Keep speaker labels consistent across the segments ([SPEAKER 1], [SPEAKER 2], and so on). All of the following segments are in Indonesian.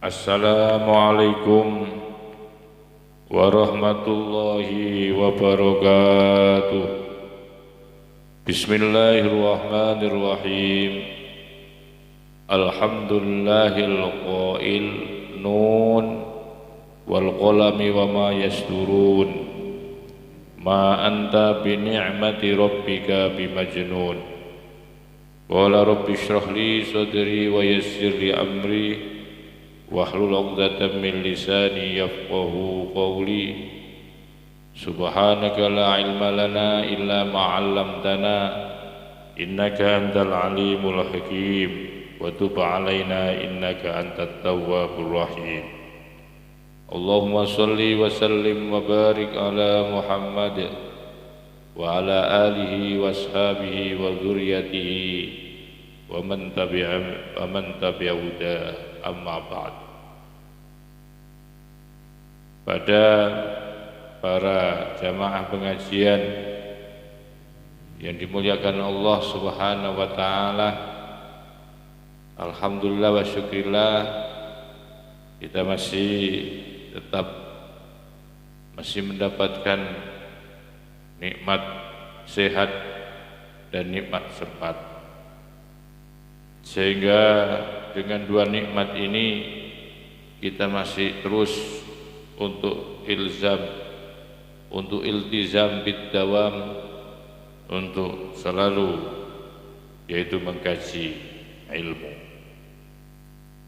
[SPEAKER 1] Assalamualaikum warahmatullahi wabarakatuh. Bismillahirrahmanirrahim. Alhamdulillahil qail nun wal qalami wa ma yasturun. Ma anta bi ni'mati rabbika bimajnun. Qala rabbi shrah li sadri wa yassir li amri wahlul 'uqdatam min lisani yafqahu qawli. Subhanaka la ilma lana illa ma 'allamtana innaka antal alimul hakim wa tub 'alaina innaka antat tawwabur rahim. Allahumma shalli wa sallim wa barik ala Muhammad wa ala alihi wa ashabihi wa dzurriyyatihi wa man tabi'ahu amma ba'd. Pada para jamaah pengajian yang dimuliakan Allah Subhanahu wa taala, alhamdulillah wa syukrillah kita masih mendapatkan nikmat sehat dan nikmat sempat, sehingga dengan dua nikmat ini kita masih terus untuk iltizam bid-dawam, untuk selalu yaitu mengkaji ilmu.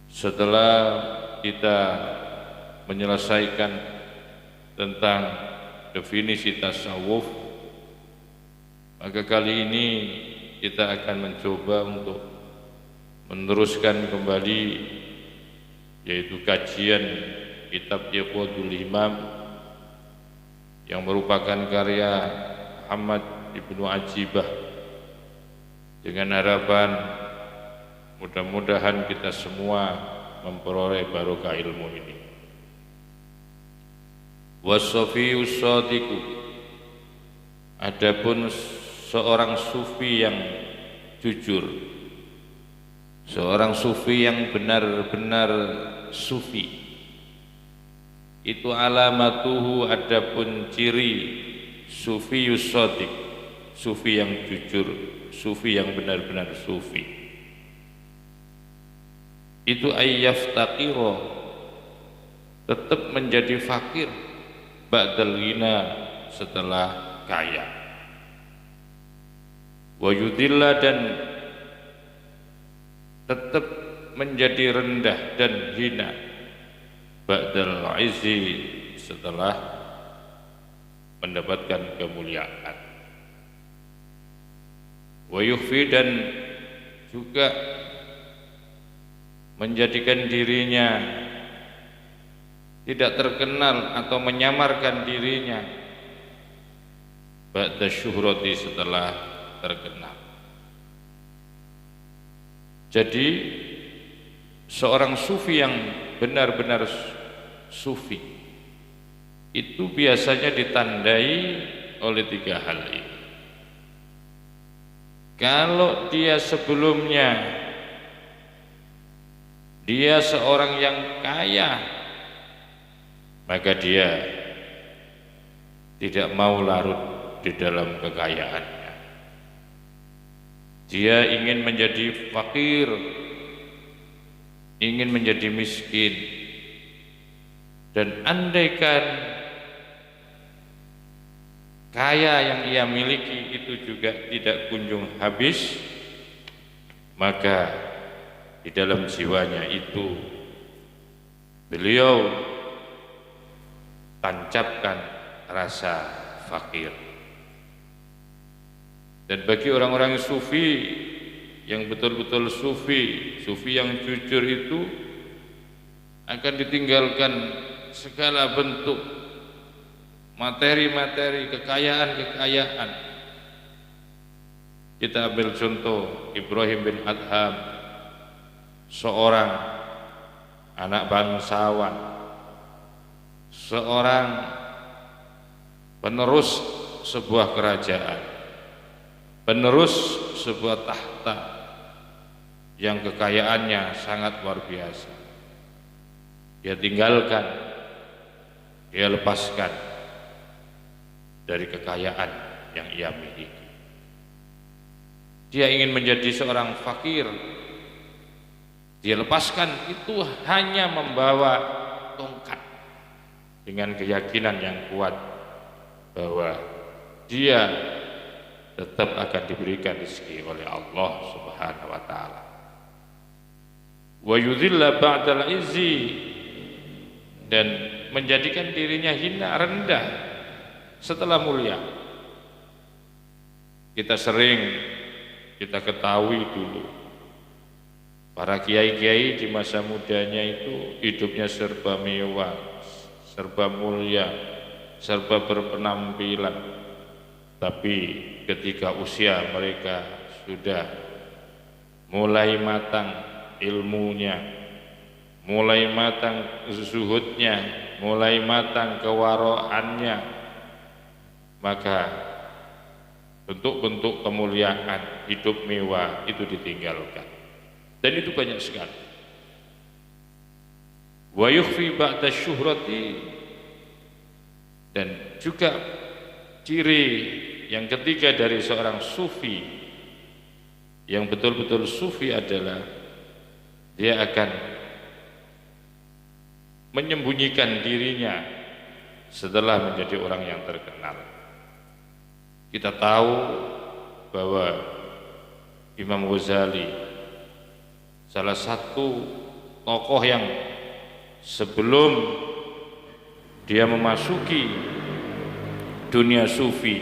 [SPEAKER 1] Setelah kita menyelesaikan tentang definisi tasawuf, maka kali ini kita akan mencoba untuk meneruskan kembali yaitu kajian kitab Iqwadul Himam yang merupakan karya Muhammad Ibnu Ajibah, dengan harapan mudah-mudahan kita semua memperoleh barokah ilmu ini. Wasofiyus shadiqu, adapun seorang sufi yang jujur, seorang sufi yang benar-benar sufi, itu alamatuhu, adapun ciri sufiyus shadiq, sufi yang jujur, sufi yang benar-benar sufi, itu ayyaftaqira, tetap menjadi fakir, ba'dal ghina, setelah kaya, wa yudilla, dan tetap menjadi rendah dan hina, ba'dal izzi, setelah mendapatkan kemuliaan, wa yukhfi, dan juga menjadikan dirinya tidak terkenal atau menyamarkan dirinya, ba'da syuhrati, setelah terkenal. Jadi seorang sufi yang benar-benar sufi itu biasanya ditandai oleh tiga hal ini. Kalau dia sebelumnya dia seorang yang kaya, maka dia tidak mau larut di dalam kekayaannya. Dia ingin menjadi fakir, ingin menjadi miskin, dan andaikan kaya yang ia miliki itu juga tidak kunjung habis, maka di dalam jiwanya itu beliau tancapkan rasa fakir. Dan bagi orang-orang sufi yang betul-betul sufi yang jujur, itu akan ditinggalkan segala bentuk materi-materi, kekayaan-kekayaan. Kita ambil contoh Ibrahim bin Adham, seorang anak bangsawan, seorang penerus sebuah kerajaan, penerus sebuah tahta yang kekayaannya sangat luar biasa. dia tinggalkan, dia lepaskan dari kekayaan yang ia miliki. Dia ingin menjadi seorang fakir, dia lepaskan itu hanya membawa tongkat dengan keyakinan yang kuat bahwa dia tetap akan diberikan rezeki oleh Allah Subhanahu wa taala. Wa yudhilla ba'dal izzi, dan menjadikan dirinya hina, rendah setelah mulia. Kita ketahui dulu para kiai-kiai di masa mudanya itu hidupnya serba mewah, serba mulia, serba berpenampilan. Tapi ketika usia mereka sudah mulai matang ilmunya, mulai matang zuhudnya, mulai matang kewaroannya, maka bentuk-bentuk kemuliaan, hidup mewah itu ditinggalkan. Dan itu banyak sekali. Wa yukhfi ba'da syuhrati, dan juga ciri yang ketiga dari seorang sufi yang betul-betul sufi adalah dia akan menyembunyikan dirinya setelah menjadi orang yang terkenal. Kita tahu bahwa Imam Ghazali salah satu tokoh yang sebelum dia memasuki dunia sufi,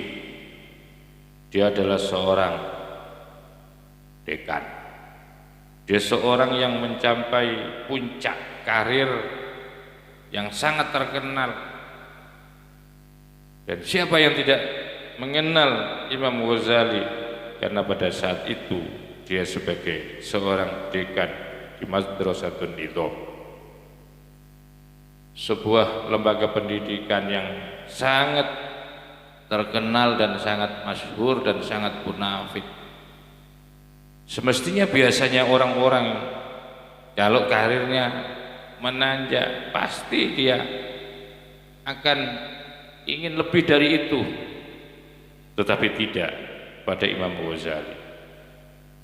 [SPEAKER 1] dia adalah seorang dekan. Dia seorang yang mencapai puncak karir yang sangat terkenal. Dan siapa yang tidak mengenal Imam Ghazali, karena pada saat itu dia sebagai seorang dekan di Madrasatun Nidham, sebuah lembaga pendidikan yang sangat terkenal dan sangat masyhur dan sangat munafik. Semestinya biasanya orang-orang kalau karirnya menanjak pasti dia akan ingin lebih dari itu. Tetapi tidak pada Imam Ghazali.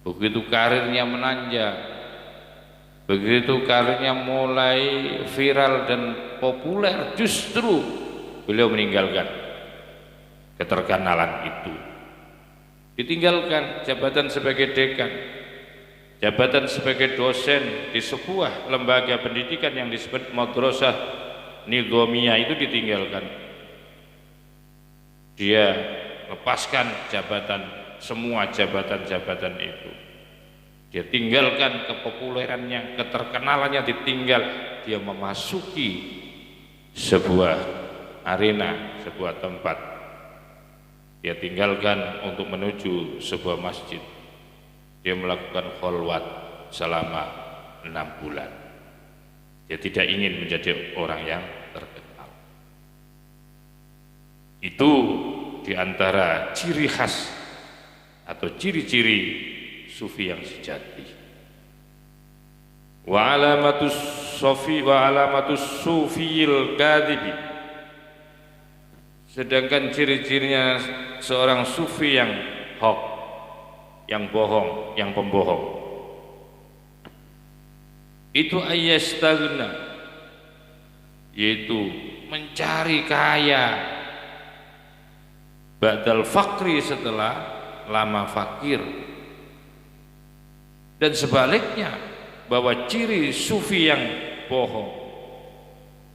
[SPEAKER 1] Begitu karirnya menanjak, begitu karirnya mulai viral dan populer, justru beliau meninggalkan keterkenalan itu. Ditinggalkan jabatan sebagai dekan, jabatan sebagai dosen di sebuah lembaga pendidikan yang disebut Madrasah Nidhamiyah itu ditinggalkan. Dia lepaskan jabatan, semua jabatan-jabatan itu. Dia tinggalkan kepopulerannya, keterkenalannya ditinggal. Dia memasuki sebuah arena, sebuah tempat. Dia tinggalkan untuk menuju sebuah masjid. Dia melakukan kholwat selama 6 bulan. Dia tidak ingin menjadi orang yang terkenal. Itu di antara ciri khas atau ciri-ciri sufi yang sejati. Wa alamatus sufiyil kadhibi, sedangkan ciri-cirinya seorang sufi yang hoax, yang bohong, yang pembohong, itu ayyastaghna, yaitu mencari kaya ba'dal fakri, setelah lama fakir. Dan sebaliknya, bahwa ciri sufi yang bohong,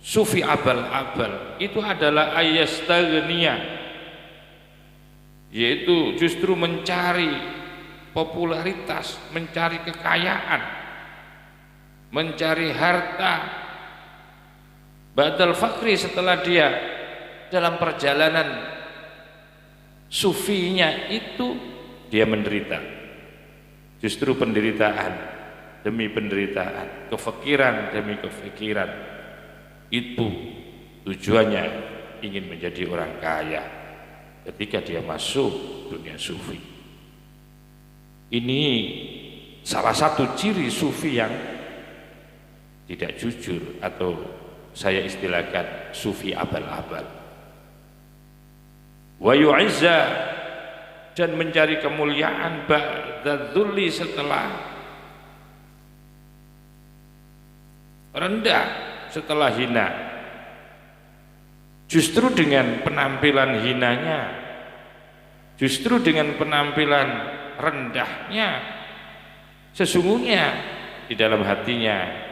[SPEAKER 1] sufi abal-abal, itu adalah ayyastaghniya, yaitu justru mencari popularitas, mencari kekayaan, mencari harta ba'dal fakri, setelah dia dalam perjalanan sufinya itu dia menderita, justru penderitaan demi penderitaan, kefakiran demi kefakiran. Itu tujuannya ingin menjadi orang kaya ketika dia masuk dunia sufi. Ini salah satu ciri sufi yang tidak jujur, atau saya istilahkan sufi abal-abal. Wa yu'izza, dan mencari kemuliaan ba'da dzulli, setelah rendah, setelah hina. Justru dengan penampilan hinanya, justru dengan penampilan rendahnya, sesungguhnya di dalam hatinya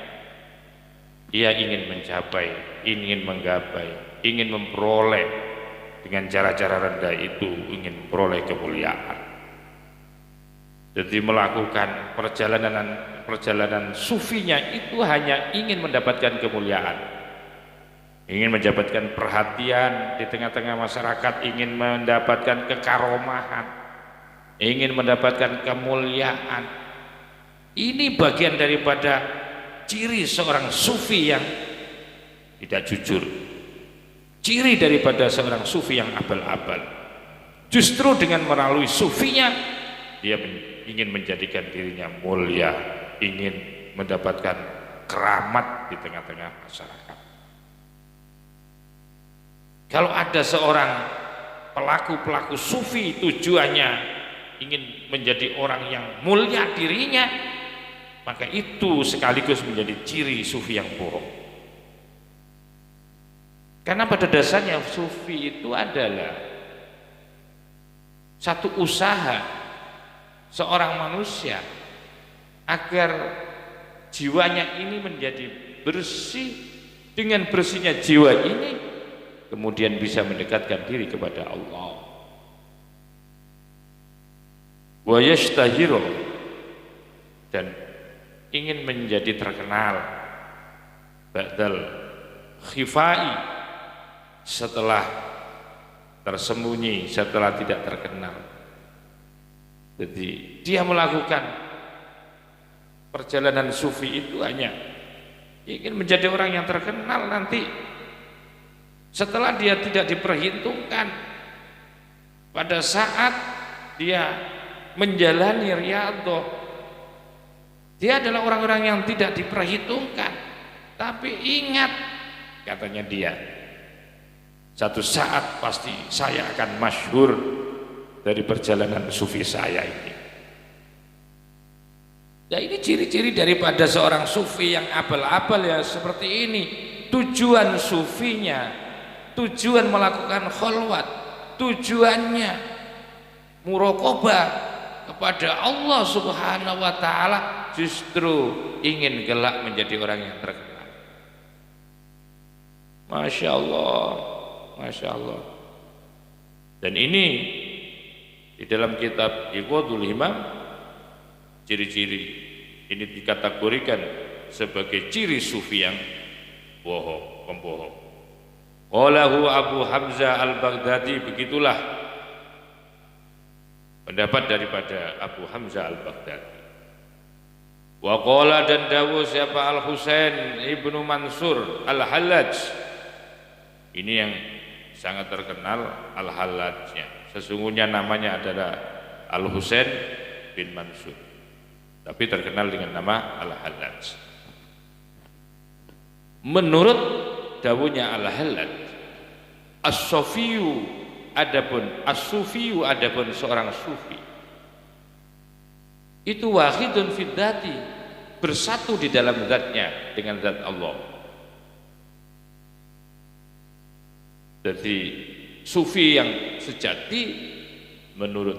[SPEAKER 1] ia ingin mencapai, ingin menggapai, ingin memperoleh, dengan cara-cara rendah itu ingin memperoleh kemuliaan. Jadi melakukan perjalanan sufinya itu hanya ingin mendapatkan kemuliaan, ingin mendapatkan perhatian di tengah-tengah masyarakat, ingin mendapatkan kekaromahan, ingin mendapatkan kemuliaan. Ini bagian daripada ciri seorang sufi yang tidak jujur, ciri daripada seorang sufi yang abal-abal. Justru dengan melalui sufinya dia ingin menjadikan dirinya mulia, ingin mendapatkan keramat di tengah-tengah masyarakat. Kalau ada seorang pelaku sufi tujuannya ingin menjadi orang yang mulia dirinya, maka itu sekaligus menjadi ciri sufi yang bohong. Karena pada dasarnya sufi itu adalah satu usaha seorang manusia agar jiwanya ini menjadi bersih. Dengan bersihnya jiwa ini kemudian bisa mendekatkan diri kepada Allah. Wa yashtahiru, dan ingin menjadi terkenal ba'dal khifai, setelah tersembunyi, setelah tidak terkenal. Jadi dia melakukan perjalanan sufi itu hanya ingin menjadi orang yang terkenal nanti. Setelah dia tidak diperhitungkan pada saat dia menjalani riyadhah, dia adalah orang-orang yang tidak diperhitungkan. Tapi ingat, katanya dia, satu saat pasti saya akan masyhur dari perjalanan sufi saya ini. Nah, ini ciri-ciri daripada seorang sufi yang abal-abal ya seperti ini. Tujuan sufinya, tujuan melakukan khalwat, tujuannya muraqabah kepada Allah Subhanahu wa taala, justru ingin gelak menjadi orang yang terkenal. Masya Allah, Masya Allah. Dan ini di dalam kitab Iqadul Himam, ciri-ciri ini dikategorikan sebagai ciri sufi yang bohong, pembohong. Qalahu Abu Hamzah Al-Baghdadi, begitulah pendapat daripada Abu Hamzah Al-Baghdadi. Wa qala, dan dawuh siapa Al-Husain Ibnu Mansur Al-Hallaj, ini yang sangat terkenal Al-Hallajnya. Sesungguhnya namanya adalah Al-Husain bin Mansur, tapi terkenal dengan nama Al-Hallaj. Menurut dawuhnya Al-Hallaj, as-sufiyu adapun seorang sufi itu wahidun fid dzati, bersatu di dalam zatnya dengan zat Allah. Jadi sufi yang sejati menurut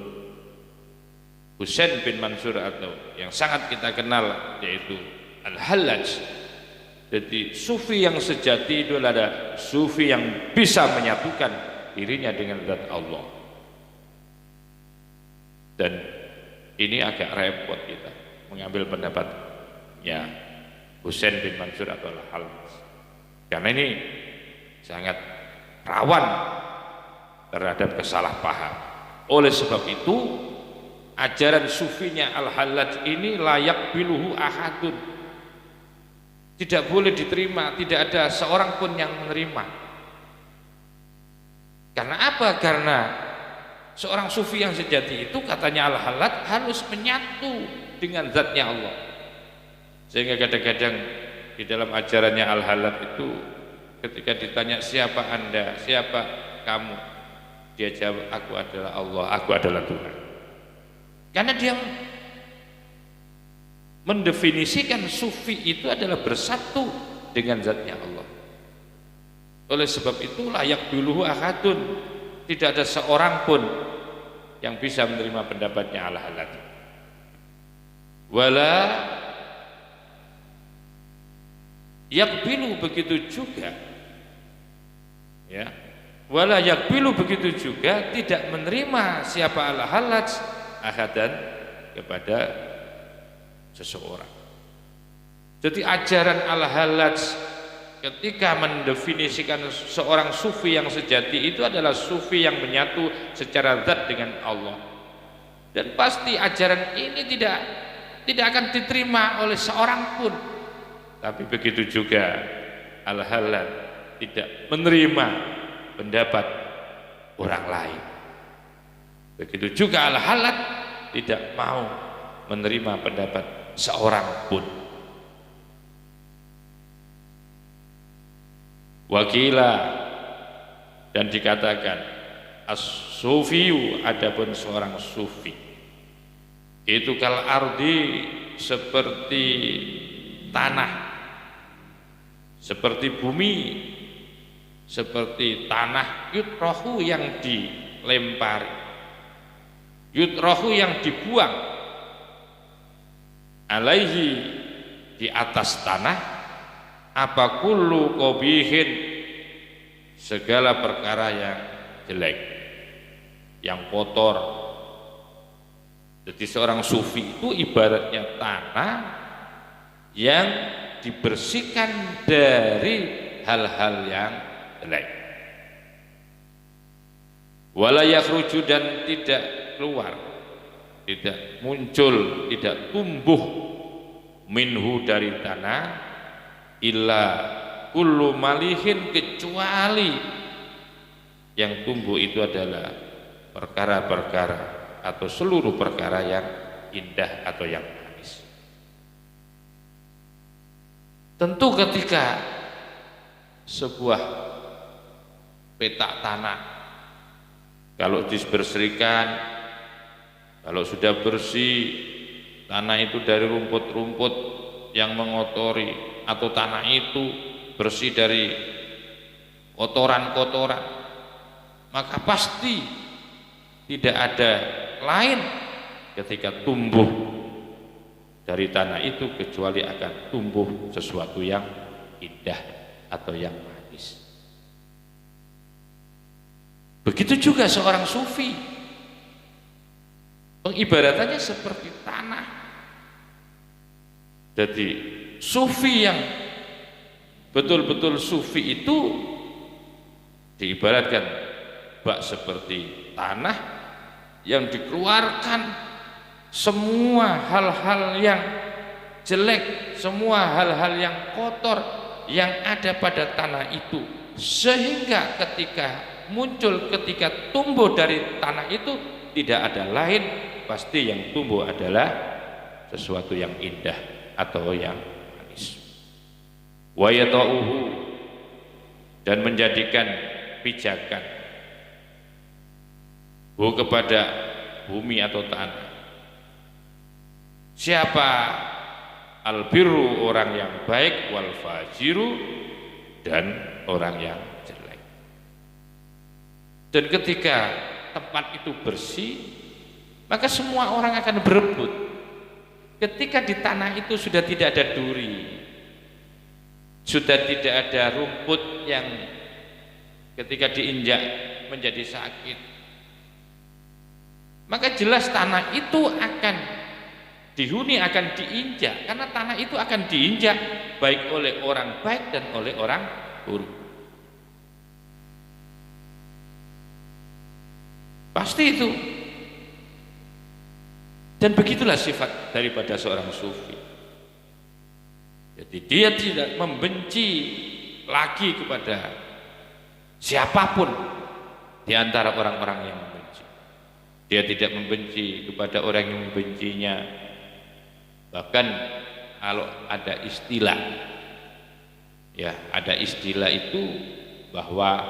[SPEAKER 1] Husain bin Mansur atau yang sangat kita kenal yaitu Al-Hallaj, jadi sufi yang sejati itu adalah sufi yang bisa menyatukan dirinya dengan zat Allah. Dan ini agak repot kita mengambil pendapatnya Husain bin Mansur atau Al-Hallaj, karena ini sangat rawan terhadap kesalahpaham. Oleh sebab itu ajaran sufinya Al-Hallaj ini layak biluhu ahadun, tidak boleh diterima, tidak ada seorang pun yang menerima. Karena apa? Karena seorang sufi yang sejati itu, katanya Al-Hallaj, harus menyatu dengan zatnya Allah. Sehingga kadang-kadang di dalam ajarannya Al-Halal itu ketika ditanya siapa Anda, siapa kamu, dia jawab aku adalah Allah, aku adalah Tuhan. Karena dia mendefinisikan sufi itu adalah bersatu dengan zatnya Allah. Oleh sebab itu layak dulu ahadun, tidak ada seorang pun yang bisa menerima pendapatnya Al-Halal. Wala yakbilu, begitu juga ya, wala yakbilu, begitu juga tidak menerima siapa Al-Halal ahadan kepada seseorang. Jadi ajaran Al-Halal ketika mendefinisikan seorang sufi yang sejati itu adalah sufi yang menyatu secara zat dengan Allah. Dan pasti ajaran ini tidak akan diterima oleh seorang pun. Tapi begitu juga Al-Halal tidak menerima pendapat orang lain. Begitu juga Al-Halal tidak mau menerima pendapat seorang pun. Wakila, dan dikatakan as-sufiyu, adapun seorang sufi itu kal ardi, seperti tanah, seperti bumi, seperti tanah, yutrohu yang dilempari, yutrohu yang dibuang, alaihi di atas tanah, apa kullu qabihin, segala perkara yang jelek, yang kotor. Jadi seorang sufi itu ibaratnya tanah yang dibersihkan dari hal-hal yang jelek. Wala yakhruju, dan tidak keluar, tidak muncul, tidak tumbuh minhu dari tanah, illa kullu malihin, kecuali yang tumbuh itu adalah perkara-perkara atau seluruh perkara yang indah atau yang manis. Tentu ketika sebuah petak tanah kalau dibersihkan, kalau sudah bersih tanah itu dari rumput-rumput yang mengotori, atau tanah itu bersih dari kotoran-kotoran, maka pasti tidak ada lain ketika tumbuh dari tanah itu kecuali akan tumbuh sesuatu yang indah atau yang manis. Begitu juga seorang sufi, pengibaratannya seperti tanah. Jadi sufi yang betul-betul sufi itu diibaratkan bak seperti tanah yang dikeluarkan semua hal-hal yang jelek, semua hal-hal yang kotor yang ada pada tanah itu, sehingga ketika muncul, ketika tumbuh dari tanah itu tidak ada lain, pasti yang tumbuh adalah sesuatu yang indah atau yang manis. Wa yata'uhu, dan menjadikan pijakan kepada bumi atau tanah. Siapa albirru, orang yang baik, wal fajiru, dan orang yang jelek. Dan ketika tempat itu bersih, maka semua orang akan berebut. Ketika di tanah itu sudah tidak ada duri, sudah tidak ada rumput yang ketika diinjak menjadi sakit, maka jelas tanah itu akan dihuni, akan diinjak, karena tanah itu akan diinjak baik oleh orang baik dan oleh orang buruk. Pasti itu. Dan begitulah sifat daripada seorang sufi. Jadi dia tidak membenci lagi kepada siapapun di antara orang-orang yang membenci. Dia tidak membenci kepada orang yang membencinya. Bahkan kalau ada istilah Ya, ada istilah itu bahwa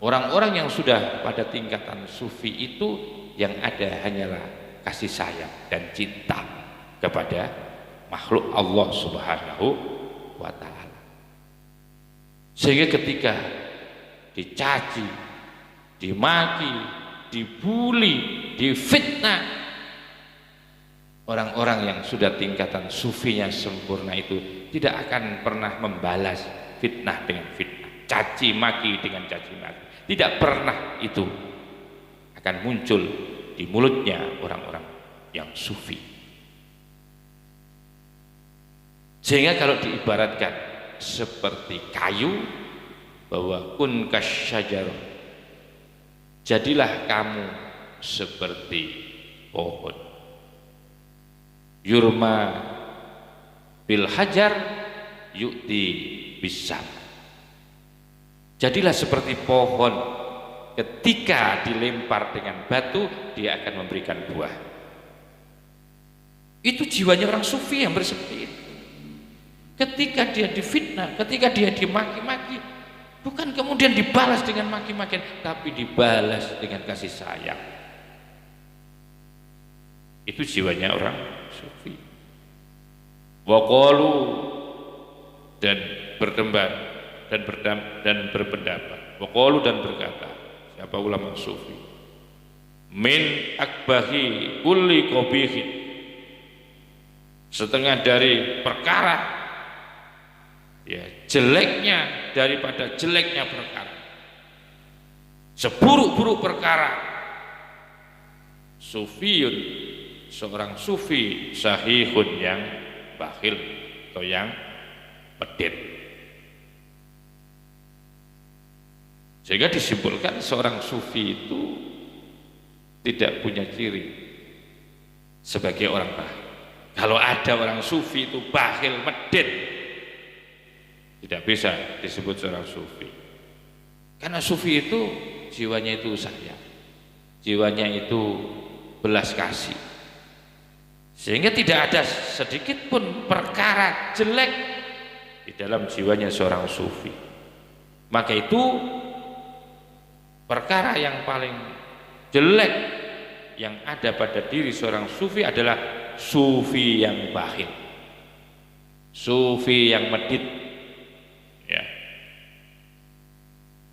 [SPEAKER 1] orang-orang yang sudah pada tingkatan sufi itu yang ada hanyalah kasih sayang dan cinta kepada makhluk Allah Subhanahu wa taala. Sehingga ketika dicaci, dimaki, dibuli, difitnah, orang-orang yang sudah tingkatan sufinya sempurna itu tidak akan pernah membalas fitnah dengan fitnah, caci maki dengan caci maki. Tidak pernah itu akan muncul di mulutnya orang-orang yang sufi. Sehingga kalau diibaratkan seperti kayu, bahwa kun kasyajarah, jadilah kamu seperti pohon, yurma bil hajar yu'ti bisam. Jadilah seperti pohon, ketika dilempar dengan batu dia akan memberikan buah. Itu jiwanya orang sufi yang seperti itu. Ketika dia difitnah, ketika dia dimaki-maki, bukan kemudian dibalas dengan maki-makian, tapi dibalas dengan kasih sayang. Itu jiwanya orang sufi. Waqalu, dan berdebat dan berpendapat. Waqalu, dan berkata, siapa ulama sufi, min akbahi kulli qabihin, setengah dari perkara, ya, jeleknya daripada jeleknya perkara, seburuk-buruk perkara, sufiyun, seorang sufi, sahihun, yang bakhil atau yang pedit. Sehingga disimpulkan seorang sufi itu tidak punya ciri sebagai orang bakhil. Kalau ada orang sufi itu bakhil, medit, tidak bisa disebut seorang sufi. Karena sufi itu jiwanya itu sayang, jiwanya itu belas kasih, sehingga tidak ada sedikit pun perkara jelek di dalam jiwanya seorang sufi. Maka itu perkara yang paling jelek yang ada pada diri seorang sufi adalah sufi yang bakhil, sufi yang medit, ya.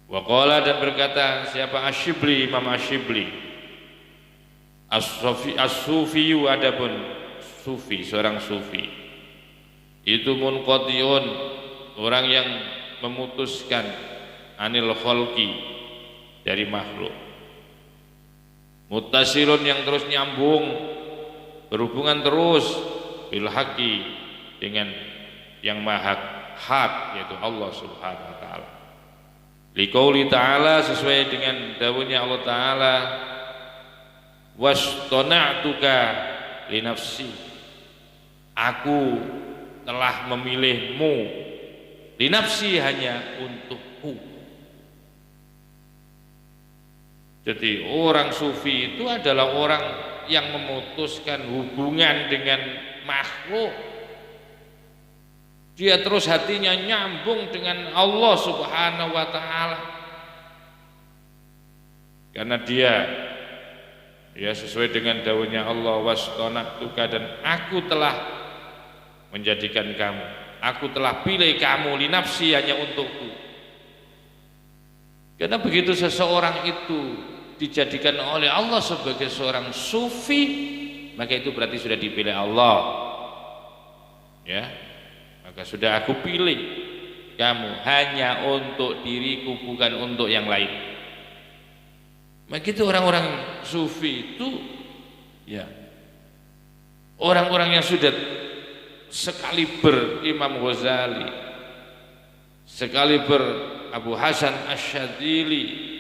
[SPEAKER 1] Waqala, dan berkata siapa Asyibli, Imam Asyibli, as-sufiyu, adapun sufi, seorang sufi itu munqatiun, orang yang memutuskan anil khalqi, dari makhluk, muttasilun, yang terus nyambung, berhubungan terus, bil haqi, dengan yang maha hak, yaitu Allah Subhanahu wa taala. Liqauli ta'ala, sesuai dengan dawuhnya Allah taala, wastona'tuka li nafsi, aku telah memilihmu, li nafsi, hanya untukku. Jadi orang sufi itu adalah orang yang memutuskan hubungan dengan makhluk. Dia terus hatinya nyambung dengan Allah Subhanahu wa taala. Karena dia sesuai dengan dawuhnya Allah, wastona'tuka, dan aku telah menjadikan kamu, aku telah pilih kamu, li nafsi, hanya untukku. Karena begitu seseorang itu dijadikan oleh Allah sebagai seorang sufi, maka itu berarti sudah dipilih Allah, ya. Maka sudah aku pilih kamu hanya untuk diriku, bukan untuk yang lain. Maka itu orang-orang sufi itu, ya, orang-orang yang sudah sekaliber Imam Ghazali, sekaliber Abu Hasan Asyadzili,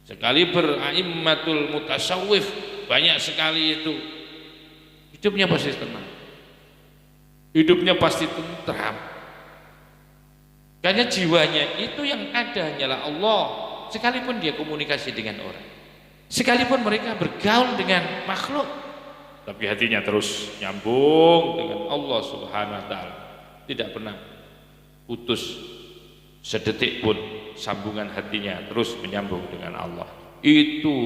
[SPEAKER 1] sekaliber a'immatul mutasawwif, banyak sekali itu. Hidupnya pasti tenang, hidupnya pasti tentram, karena jiwanya itu yang ada hanyalah Allah. Sekalipun dia komunikasi dengan orang, sekalipun mereka bergaul dengan makhluk, tapi hatinya terus nyambung dengan Allah Subhanahu wa taala. Tidak pernah putus sedetik pun sambungan hatinya terus menyambung dengan Allah. Itu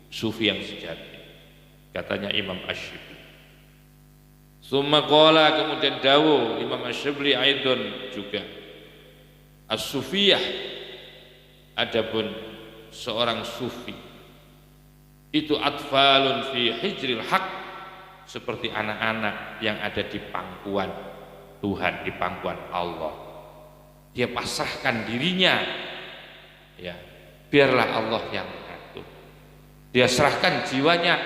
[SPEAKER 1] sufi yang sejati, katanya Imam Asy-Syibli. Summa qala, kemudian dawuh Imam Asy-Syibli aidon juga, as-sufiyah, adapun seorang sufi itu atfalun fi hijril haq, seperti anak-anak yang ada di pangkuan Tuhan, di pangkuan Allah. Dia pasrahkan dirinya, ya, biarlah Allah yang mengatur. Dia serahkan jiwanya,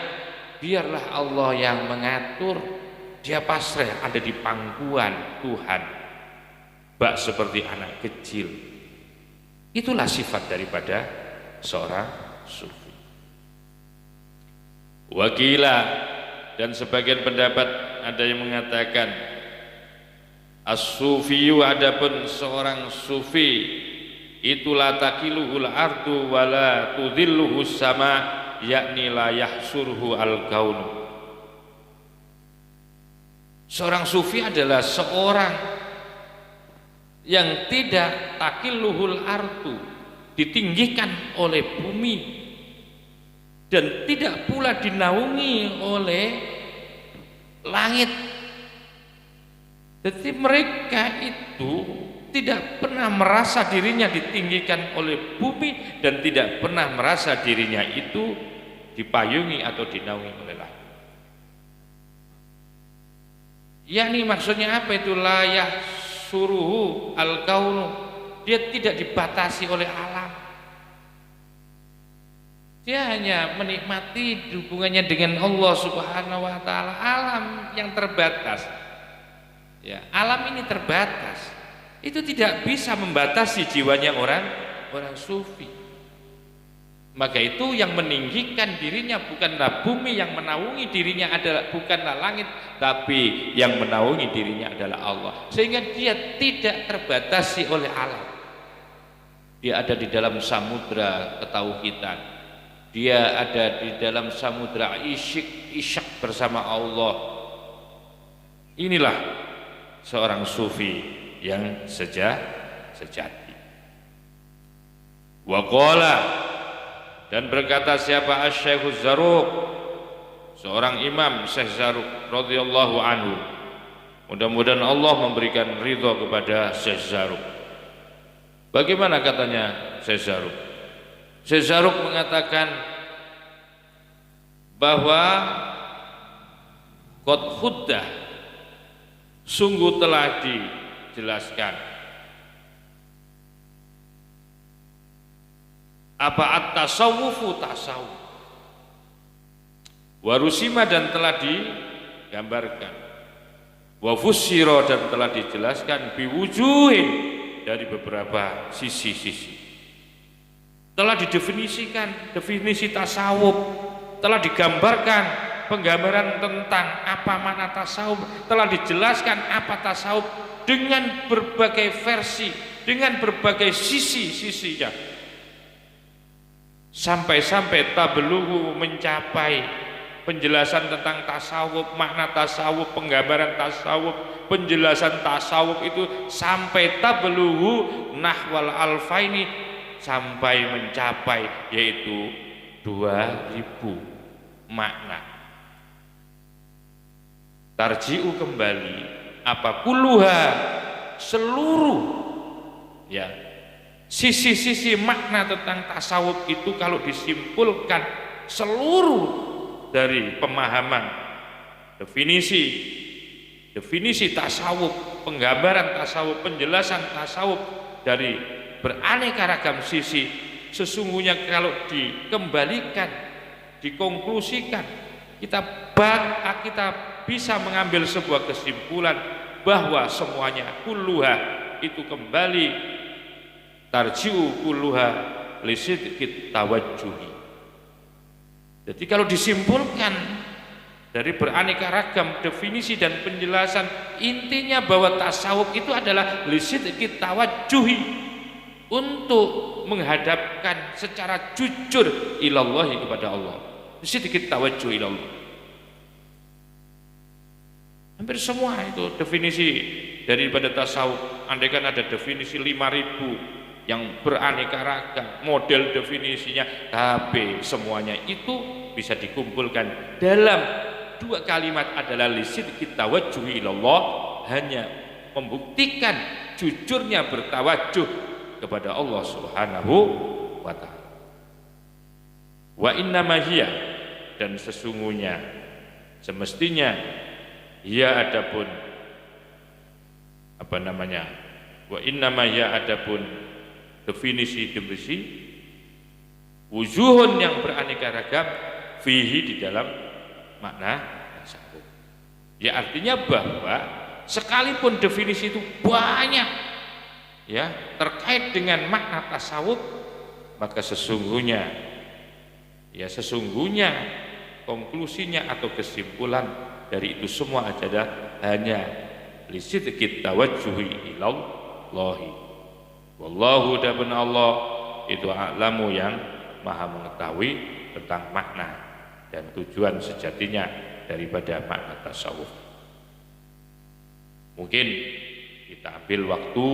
[SPEAKER 1] biarlah Allah yang mengatur. Dia pasrah ada di pangkuan Tuhan, bak seperti anak kecil. Itulah sifat daripada seorang sufi. Wakila, dan sebagian pendapat ada yang mengatakan as-sufiyu, adapun seorang sufi itu la takiluhul ardu wala tudhilluhu sama, yakni la yahsurhu al-kaunu. Seorang sufi adalah seorang yang tidak takiluhul ardu, ditinggikan oleh bumi, dan tidak pula dinaungi oleh langit. Jadi mereka itu tidak pernah merasa dirinya ditinggikan oleh bumi dan tidak pernah merasa dirinya itu dipayungi atau dinaungi oleh langit. Yakni maksudnya apa itu? Layah suruhu al-kaunu, dia tidak dibatasi oleh alam. Dia hanya menikmati hubungannya dengan Allah Subhanahu wa taala, alam yang terbatas. Ya, alam ini terbatas. Itu tidak bisa membatasi jiwanya orang sufi. Maka itu yang meninggikan dirinya bukanlah bumi, yang menaungi dirinya adalah bukanlah langit, tapi yang menaungi dirinya adalah Allah. Sehingga dia tidak terbatasi oleh alam. Dia ada di dalam samudra ketauhidan. Dia ada di dalam samudra isyak bersama Allah. Inilah seorang sufi yang sejati. Wa qala, dan berkata siapa? Asy-Syaikh Zarruq, seorang imam Syekh Zarruq radhiyallahu anhu. Mudah-mudahan Allah memberikan ridha kepada Syekh Zarruq. Bagaimana katanya Syekh Zarruq? Syekh Zarruq mengatakan bahwa qad khuddah, sungguh telah dijelaskan apa at-tasawwufu, tasawuf, warusima, dan telah digambarkan, wa fussira, dan telah dijelaskan, biwujuhin, dari beberapa sisi-sisi. Telah didefinisikan, definisi tasawuf, telah digambarkan penggambaran tentang apa makna tasawuf, telah dijelaskan apa tasawuf dengan berbagai versi, dengan berbagai sisi-sisinya, sampai-sampai tabluhu, mencapai penjelasan tentang tasawuf, makna tasawuf, penggambaran tasawuf, penjelasan tasawuf itu sampai tabluhu nahwal alfaini, sampai mencapai yaitu 2000 makna. Tarji'u, kembali, apa kuluha, seluruh, ya, sisi-sisi makna tentang tasawuf itu kalau disimpulkan seluruh dari pemahaman definisi tasawuf, penggambaran tasawuf, penjelasan tasawuf dari beraneka ragam sisi, sesungguhnya kalau dikembalikan, dikonklusikan, kita bisa mengambil sebuah kesimpulan bahwa semuanya kulluha itu kembali, tarji'u kulluha lisidqit tawajjuhi. Jadi kalau disimpulkan dari beraneka ragam definisi dan penjelasan, intinya bahwa tasawuf itu adalah lisidqit tawajjuhi, untuk menghadapkan secara jujur ilallahi, kepada Allah, lisidqit tawajjuh ilallah. Hampir semua itu definisi daripada tasawuf. Andaikan ada definisi 5.000 yang beraneka ragam, model definisinya, tapi semuanya itu bisa dikumpulkan dalam 2 kalimat adalah lisidqit tawajjuhi ilallah, hanya membuktikan jujurnya bertawajuh kepada Allah Subhanahu wa taala. Wa innama hiya, dan sesungguhnya semestinya ya adapun wa innama ya adapun definisi wujuhun yang beraneka ragam fihi di dalam makna tasawuf. Ya artinya bahwa sekalipun definisi itu banyak ya terkait dengan makna tasawuf, maka sesungguhnya konklusinya atau kesimpulan dari itu semua adalah hanya lisidqit tawajjuhi ilallahi. Wallahu dabun Allah itu a'lamu, yang maha mengetahui tentang makna dan tujuan sejatinya daripada makna tasawuf. Mungkin kita ambil waktu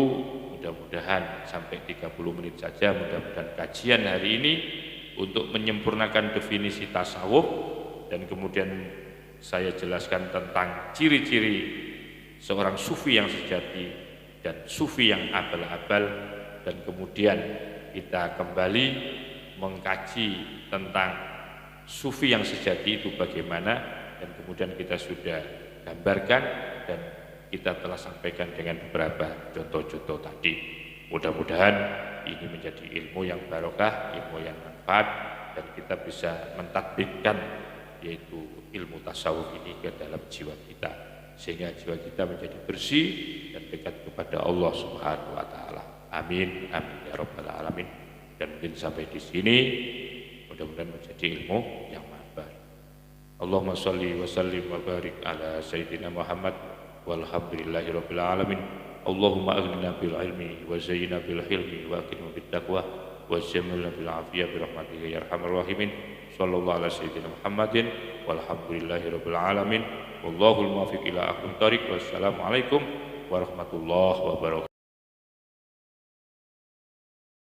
[SPEAKER 1] mudah-mudahan sampai 30 menit saja, mudah-mudahan kajian hari ini untuk menyempurnakan definisi tasawuf, dan kemudian saya jelaskan tentang ciri-ciri seorang sufi yang sejati dan sufi yang abal-abal, dan kemudian kita kembali mengkaji tentang sufi yang sejati itu bagaimana, dan kemudian kita sudah gambarkan dan kita telah sampaikan dengan beberapa contoh-contoh tadi. Mudah-mudahan ini menjadi ilmu yang barokah, ilmu yang manfaat, dan kita bisa mentatbikkan yaitu ilmu tasawuf ini ke dalam jiwa kita, sehingga jiwa kita menjadi bersih dan dekat kepada Allah Subhanahu wa taala. Amin amin ya rabbal alamin. Dan mungkin sampai di sini mudah-mudahan menjadi ilmu yang manfaat. Allahumma shalli wa sallim wa barik ala sayyidina Muhammad walhamdulillahi rabbil alamin. Allahumma aghnina bil ilmi wa zayyina bil hilmi wa akrimna bit taqwa wa jamilna bil afiyah bi rahmatika ya arhamar rahimin. Sallallahu ala sayyidina Muhammadin walhamdulillahi rabbil alamin. Wallahul muwaffiq ila aqwamit thoriq. Wassalamu alaikum warahmatullahi wabarakatuh.